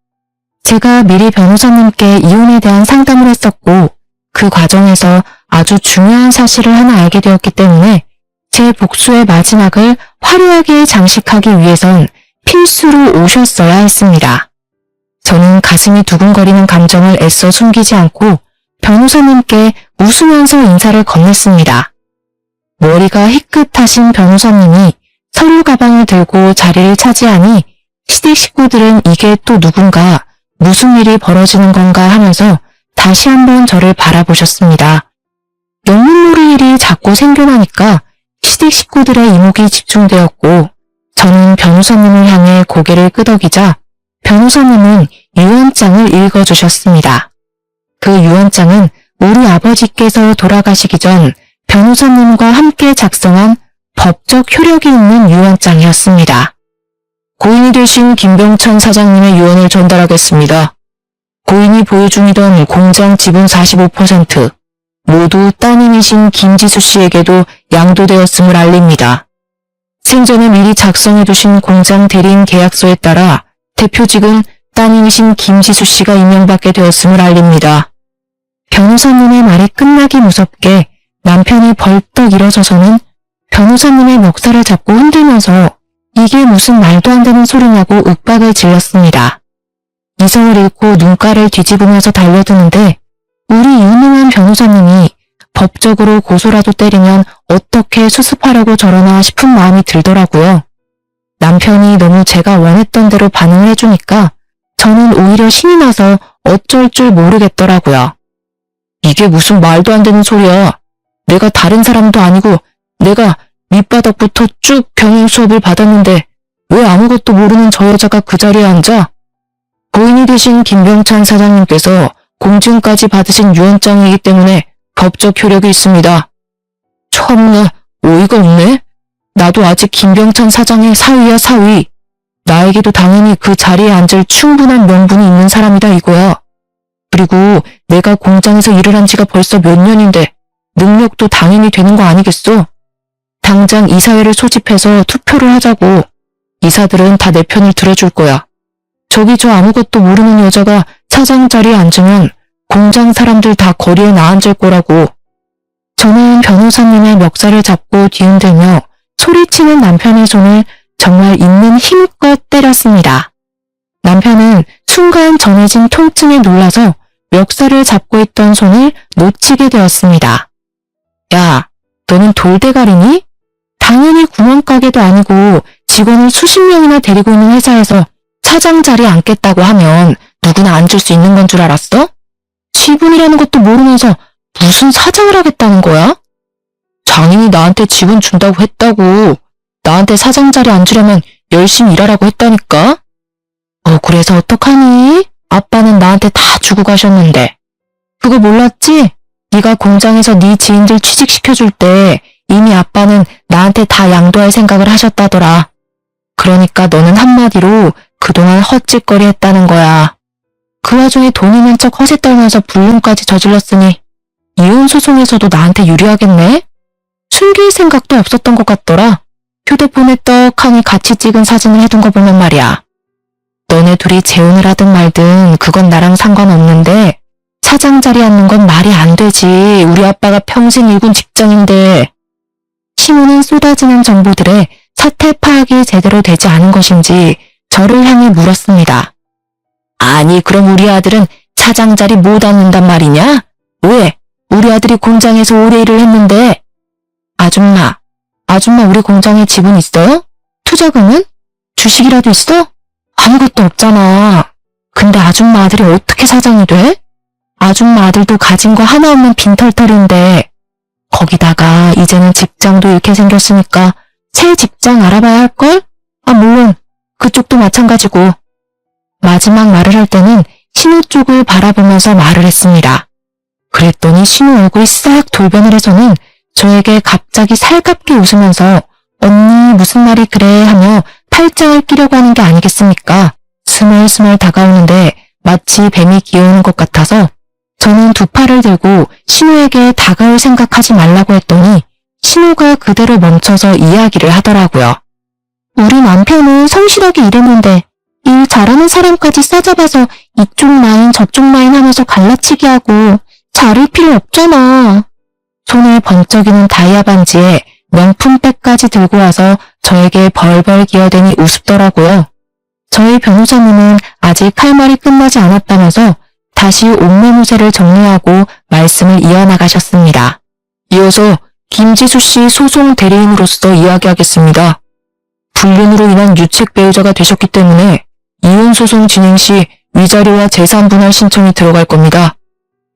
제가 미리 변호사님께 이혼에 대한 상담을 했었고 그 과정에서 아주 중요한 사실을 하나 알게 되었기 때문에 제 복수의 마지막을 화려하게 장식하기 위해선 필수로 오셨어야 했습니다. 저는 가슴이 두근거리는 감정을 애써 숨기지 않고 변호사님께 웃으면서 인사를 건넸습니다. 머리가 희끗하신 변호사님이 서류 가방을 들고 자리를 차지하니 시댁 식구들은 이게 또 누군가 무슨 일이 벌어지는 건가 하면서 다시 한번 저를 바라보셨습니다. 영문모를 일이 자꾸 생겨나니까 시댁 식구들의 이목이 집중되었고 저는 변호사님을 향해 고개를 끄덕이자 변호사님은 유언장을 읽어주셨습니다. 그 유언장은 우리 아버지께서 돌아가시기 전 변호사님과 함께 작성한 법적 효력이 있는 유언장이었습니다. 고인이 되신 김병천 사장님의 유언을 전달하겠습니다. 고인이 보유 중이던 공장 지분 45% 모두 따님이신 김지수 씨에게도 양도되었음을 알립니다. 생전에 미리 작성해두신 공장 대리인 계약서에 따라 대표직은 따님이신 김지수 씨가 임명받게 되었음을 알립니다. 변호사님의 말이 끝나기 무섭게 남편이 벌떡 일어서서는 변호사님의 멱살을 잡고 흔들면서 이게 무슨 말도 안 되는 소리냐고 윽박을 질렀습니다. 이성을 잃고 눈가를 뒤집으면서 달려드는데 우리 유능한 변호사님이 법적으로 고소라도 때리면 어떻게 수습하려고 저러나 싶은 마음이 들더라고요. 남편이 너무 제가 원했던 대로 반응을 해주니까 저는 오히려 신이 나서 어쩔 줄 모르겠더라고요. 이게 무슨 말도 안 되는 소리야. 내가 다른 사람도 아니고 내가 밑바닥부터 쭉 경영 수업을 받았는데 왜 아무것도 모르는 저 여자가 그 자리에 앉아? 고인이 되신 김병찬 사장님께서 공증까지 받으신 유언장이기 때문에 법적 효력이 있습니다. 참나 어이가 없네. 나도 아직 김병찬 사장의 사위야 사위. 나에게도 당연히 그 자리에 앉을 충분한 명분이 있는 사람이다 이거야. 그리고 내가 공장에서 일을 한 지가 벌써 몇 년인데 능력도 당연히 되는 거 아니겠어? 당장 이사회를 소집해서 투표를 하자고. 이사들은 다 내 편을 들어줄 거야. 저기 저 아무것도 모르는 여자가 차장 자리에 앉으면 공장 사람들 다 거리에 나앉을 거라고. 저는 변호사님의 멱살을 잡고 뒤흔들며 소리치는 남편의 손을 정말 있는 힘껏 때렸습니다. 남편은 순간 전해진 통증에 놀라서 멱살을 잡고 있던 손을 놓치게 되었습니다. 야, 너는 돌대가리니? 당연히 구멍가게도 아니고 직원을 수십 명이나 데리고 있는 회사에서 차장 자리에 앉겠다고 하면 누구나 앉을 수 있는 건 줄 알았어? 지분이라는 것도 모르면서 무슨 사장을 하겠다는 거야? 장인이 나한테 지분 준다고 했다고. 나한테 사장 자리에 앉으려면 열심히 일하라고 했다니까? 그래서 어떡하니? 아빠는 나한테 다 주고 가셨는데. 그거 몰랐지? 네가 공장에서 네 지인들 취직시켜줄 때 이미 아빠는 나한테 다 양도할 생각을 하셨다더라. 그러니까 너는 한마디로 그동안 헛짓거리 했다는 거야. 그 와중에 돈 있는 척 허세 떨면서 불륜까지 저질렀으니 이혼 소송에서도 나한테 유리하겠네? 숨길 생각도 없었던 것 같더라. 휴대폰에 떡하니 같이 찍은 사진을 해둔 거 보면 말이야. 너네 둘이 재혼을 하든 말든 그건 나랑 상관없는데 사장 자리 앉는 건 말이 안 되지. 우리 아빠가 평생 일군 직장인데. 신우는 쏟아지는 정보들에 사태 파악이 제대로 되지 않은 것인지 저를 향해 물었습니다. 아니, 그럼 우리 아들은 사장 자리 못 앉는단 말이냐? 왜? 우리 아들이 공장에서 오래 일을 했는데. 아줌마 우리 공장에 지분 있어요? 투자금은? 주식이라도 있어? 아무것도 없잖아. 근데 아줌마 아들이 어떻게 사장이 돼? 아줌마 아들도 가진 거 하나 없는 빈털털인데. 거기다가 이제는 직장도 잃게 생겼으니까 새 직장 알아봐야 할걸? 물론 그쪽도 마찬가지고. 마지막 말을 할 때는 신우 쪽을 바라보면서 말을 했습니다. 그랬더니 신우 얼굴이 싹 돌변을 해서는 저에게 갑자기 살갑게 웃으면서 언니 무슨 말이 그래 하며 팔짱을 끼려고 하는 게 아니겠습니까? 스멀스멀 다가오는데 마치 뱀이 기어오는 것 같아서 저는 두 팔을 들고 신우에게 다가올 생각하지 말라고 했더니 신우가 그대로 멈춰서 이야기를 하더라고요. 우리 남편은 성실하게 일했는데 일 잘하는 사람까지 싸잡아서 이쪽 라인 저쪽 라인 하면서 갈라치기 하고 자를 필요 없잖아. 손에 번쩍이는 다이아 반지에 명품백까지 들고 와서 저에게 벌벌 기어대니 우습더라고요. 저희 변호사님은 아직 할 말이 끝나지 않았다면서 다시 옥매무새를 정리하고 말씀을 이어나가셨습니다. 이어서 김지수 씨 소송 대리인으로서 이야기하겠습니다. 불륜으로 인한 유책 배우자가 되셨기 때문에 이혼소송 진행 시 위자료와 재산 분할 신청이 들어갈 겁니다.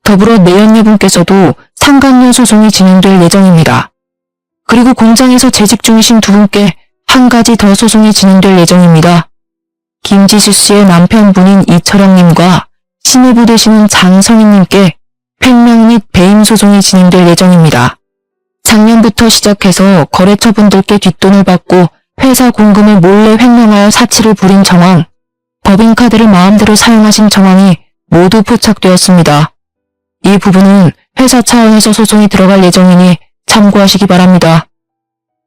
더불어 내연녀분께서도 상간녀 소송이 진행될 예정입니다. 그리고 공장에서 재직 중이신 두 분께 한 가지 더 소송이 진행될 예정입니다. 김지수 씨의 남편분인 이철영님과 신혜부 되시는 장성희님께 횡령 및 배임 소송이 진행될 예정입니다. 작년부터 시작해서 거래처분들께 뒷돈을 받고 회사 공금을 몰래 횡령하여 사치를 부린 정황, 법인카드를 마음대로 사용하신 정황이 모두 포착되었습니다. 이 부분은 회사 차원에서 소송이 들어갈 예정이니 참고하시기 바랍니다.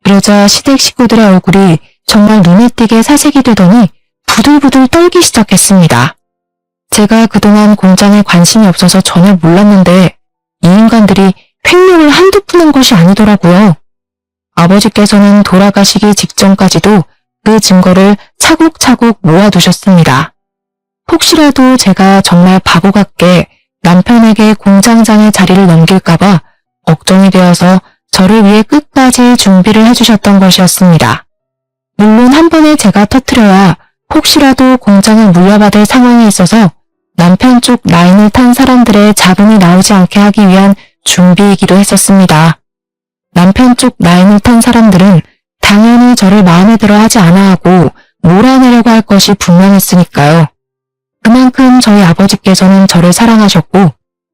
그러자 시댁 식구들의 얼굴이 정말 눈에 띄게 사색이 되더니 부들부들 떨기 시작했습니다. 제가 그동안 공장에 관심이 없어서 전혀 몰랐는데 이 인간들이 횡령을 한두 푼 한 것이 아니더라고요. 아버지께서는 돌아가시기 직전까지도 그 증거를 차곡차곡 모아두셨습니다. 혹시라도 제가 정말 바보 같게 남편에게 공장장의 자리를 넘길까봐 걱정이 되어서 저를 위해 끝까지 준비를 해주셨던 것이었습니다. 물론 한 번에 제가 터뜨려야 혹시라도 공장을 물려받을 상황이 있어서 남편 쪽 라인을 탄 사람들의 잡음이 나오지 않게 하기 위한 준비이기도 했었습니다. 남편 쪽 라인을 탄 사람들은 당연히 저를 마음에 들어 하지 않아 하고 몰아내려고 할 것이 분명했으니까요. 그만큼 저희 아버지께서는 저를 사랑하셨고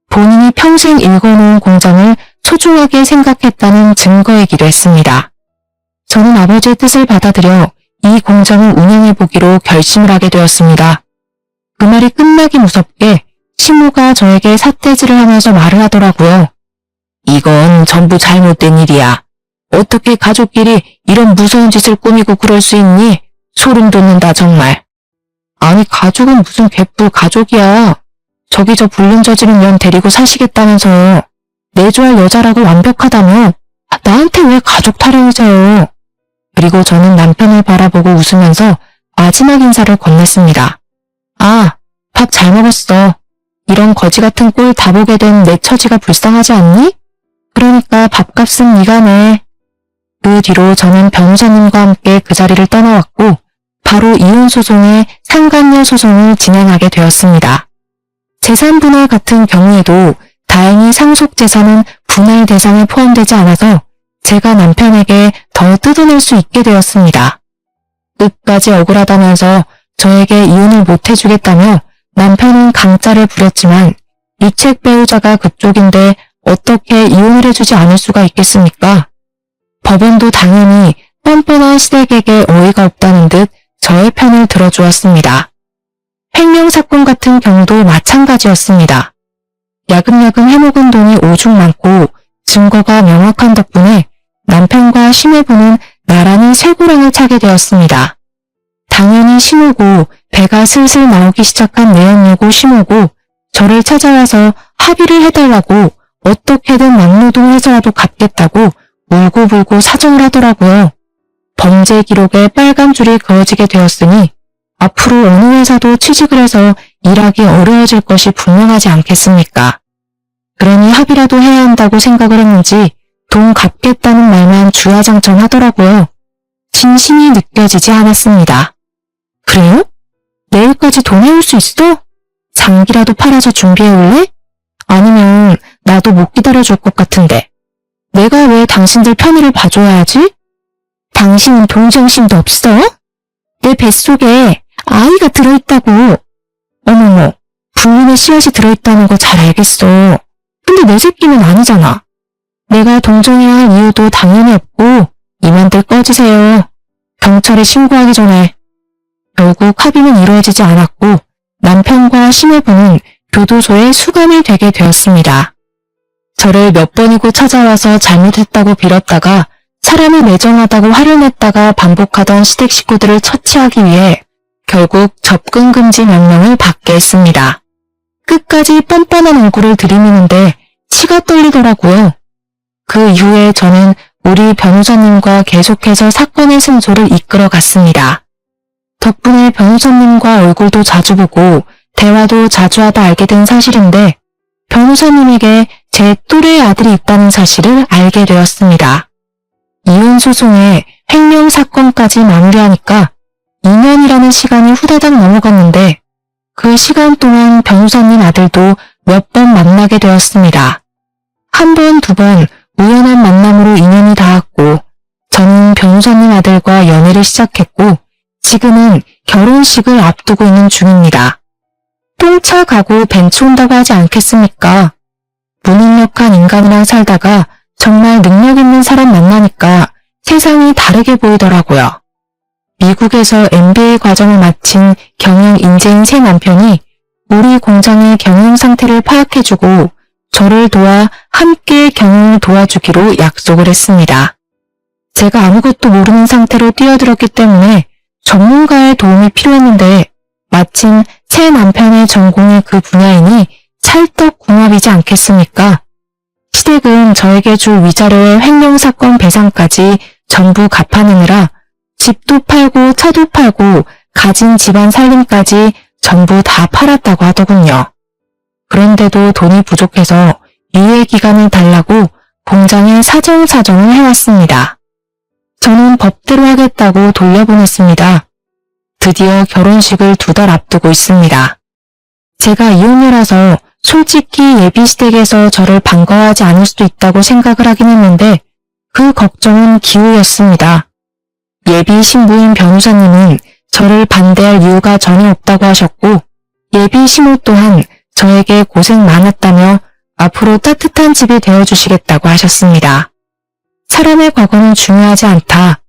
본인이 평생 일궈놓은 공장을 소중하게 생각했다는 증거이기도 했습니다. 저는 아버지의 뜻을 받아들여 이 공장을 운영해보기로 결심을 하게 되었습니다. 그 말이 끝나기 무섭게 신우가 저에게 삿대질을 하면서 말을 하더라고요. 이건 전부 잘못된 일이야. 어떻게 가족끼리 이런 무서운 짓을 꾸미고 그럴 수 있니? 소름 돋는다 정말. 아니 가족은 무슨 개뿔 가족이야. 저기 저 불륜 저지른 년 데리고 사시겠다면서 내조할 여자라고 완벽하다며 나한테 왜 가족 타령이세요? 그리고 저는 남편을 바라보고 웃으면서 마지막 인사를 건넸습니다. 밥 잘 먹었어. 이런 거지 같은 꼴 다 보게 된 내 처지가 불쌍하지 않니? 그러니까 밥값은 네가 내. 그 뒤로 저는 변호사님과 함께 그 자리를 떠나왔고 바로 이혼소송의 상간녀 소송을 진행하게 되었습니다. 재산 분할 같은 경우에도 다행히 상속재산은 분할 대상에 포함되지 않아서 제가 남편에게 더 뜯어낼 수 있게 되었습니다. 끝까지 억울하다면서 저에게 이혼을 못 해주겠다며 남편은 강짜를 부렸지만 유책 배우자가 그쪽인데 어떻게 이혼을 해주지 않을 수가 있겠습니까? 법원도 당연히 뻔뻔한 시댁에게 어이가 없다는 듯 저의 편을 들어주었습니다. 횡령 사건 같은 경우도 마찬가지였습니다. 야금야금 해먹은 돈이 오죽 많고 증거가 명확한 덕분에 남편과 심해부는 나란히 쇠고랑을 차게 되었습니다. 당연히 신우고 배가 슬슬 나오기 시작한 내연녀고 심우고 저를 찾아와서 합의를 해달라고 어떻게든 막노동해서라도 갚겠다고 울고불고 사정을 하더라고요. 범죄 기록에 빨간 줄이 그어지게 되었으니 앞으로 어느 회사도 취직을 해서 일하기 어려워질 것이 분명하지 않겠습니까? 그러니 합의라도 해야 한다고 생각을 했는지 돈 갚겠다는 말만 주야장천 하더라고요. 진심이 느껴지지 않았습니다. 그래요? 내일까지 돈 해올 수 있어? 장기라도 팔아서 준비해 올래? 아니면 나도 못 기다려줄 것 같은데. 내가 왜 당신들 편의를 봐줘야 하지? 당신은 동정심도 없어? 내 뱃속에 아이가 들어있다고. 어머머, 불륜의 씨앗이 들어있다는 거 잘 알겠어. 근데 내 새끼는 아니잖아. 내가 동정해야 할 이유도 당연히 없고 이만들 꺼지세요. 경찰에 신고하기 전에. 결국 합의는 이루어지지 않았고 남편과 시내부는 교도소에 수감이 되게 되었습니다. 저를 몇 번이고 찾아와서 잘못했다고 빌었다가 사람이 매정하다고 화를 냈다가 반복하던 시댁 식구들을 처치하기 위해 결국 접근 금지 명령을 받게 했습니다. 끝까지 뻔뻔한 얼굴을 들이미는데 치가 떨리더라고요. 그 이후에 저는 우리 변호사님과 계속해서 사건의 승소를 이끌어 갔습니다. 덕분에 변호사님과 얼굴도 자주 보고 대화도 자주 하다 알게 된 사실인데 변호사님에게 제 또래의 아들이 있다는 사실을 알게 되었습니다. 이혼 소송에 횡령 사건까지 마무리하니까 2년이라는 시간이 후다닥 넘어갔는데 그 시간 동안 변호사님 아들도 몇 번 만나게 되었습니다. 한 번, 두 번 우연한 만남으로 인연이 닿았고 저는 변호사님 아들과 연애를 시작했고 지금은 결혼식을 앞두고 있는 중입니다. 똥차 가고 벤츠 온다고 하지 않겠습니까? 무능력한 인간이랑 살다가 정말 능력 있는 사람 만나니까 세상이 다르게 보이더라고요. 미국에서 MBA 과정을 마친 경영 인재인 새 남편이 우리 공장의 경영 상태를 파악해주고 저를 도와 함께 경영을 도와주기로 약속을 했습니다. 제가 아무것도 모르는 상태로 뛰어들었기 때문에 전문가의 도움이 필요했는데 마침 새 남편의 전공이 그 분야이니 찰떡궁합이지 않겠습니까? 시댁은 저에게 줄 위자료의 횡령사건 배상까지 전부 갚아내느라 집도 팔고 차도 팔고 가진 집안 살림까지 전부 다 팔았다고 하더군요. 그런데도 돈이 부족해서 유예기간을 달라고 공장에 사정사정을 해왔습니다. 저는 법대로 하겠다고 돌려보냈습니다. 드디어 결혼식을 2달 앞두고 있습니다. 제가 이혼녀라서 솔직히 예비시댁에서 저를 반가워하지 않을 수도 있다고 생각을 하긴 했는데 그 걱정은 기우였습니다. 예비 신부인 변호사님은 저를 반대할 이유가 전혀 없다고 하셨고 예비 신부 또한 저에게 고생 많았다며 앞으로 따뜻한 집이 되어주시겠다고 하셨습니다. 사람의 과거는 중요하지 않다.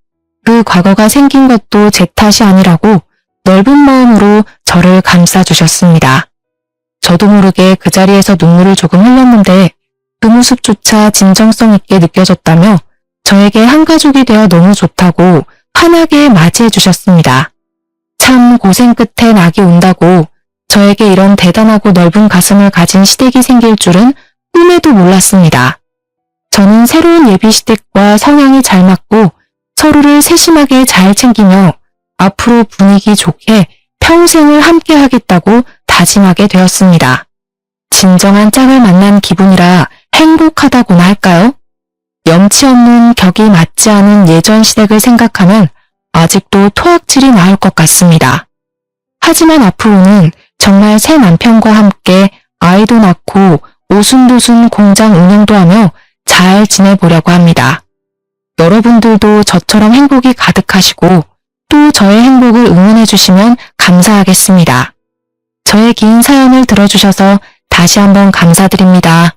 그 과거가 생긴 것도 제 탓이 아니라고 넓은 마음으로 저를 감싸주셨습니다. 저도 모르게 그 자리에서 눈물을 조금 흘렸는데 그 모습조차 진정성 있게 느껴졌다며 저에게 한 가족이 되어 너무 좋다고 환하게 맞이해 주셨습니다. 참 고생 끝에 낙이 온다고 저에게 이런 대단하고 넓은 가슴을 가진 시댁이 생길 줄은 꿈에도 몰랐습니다. 저는 새로운 예비시댁과 성향이 잘 맞고 서로를 세심하게 잘 챙기며 앞으로 분위기 좋게 평생을 함께 하겠다고 다짐하게 되었습니다. 진정한 짝을 만난 기분이라 행복하다고나 할까요? 염치 없는 격이 맞지 않은 예전 시댁을 생각하면 아직도 토악질이 나올 것 같습니다. 하지만 앞으로는 정말 새 남편과 함께 아이도 낳고 오순도순 공장 운영도 하며 잘 지내보려고 합니다. 여러분들도 저처럼 행복이 가득하시고 또 저의 행복을 응원해 주시면 감사하겠습니다. 저의 긴 사연을 들어주셔서 다시 한번 감사드립니다.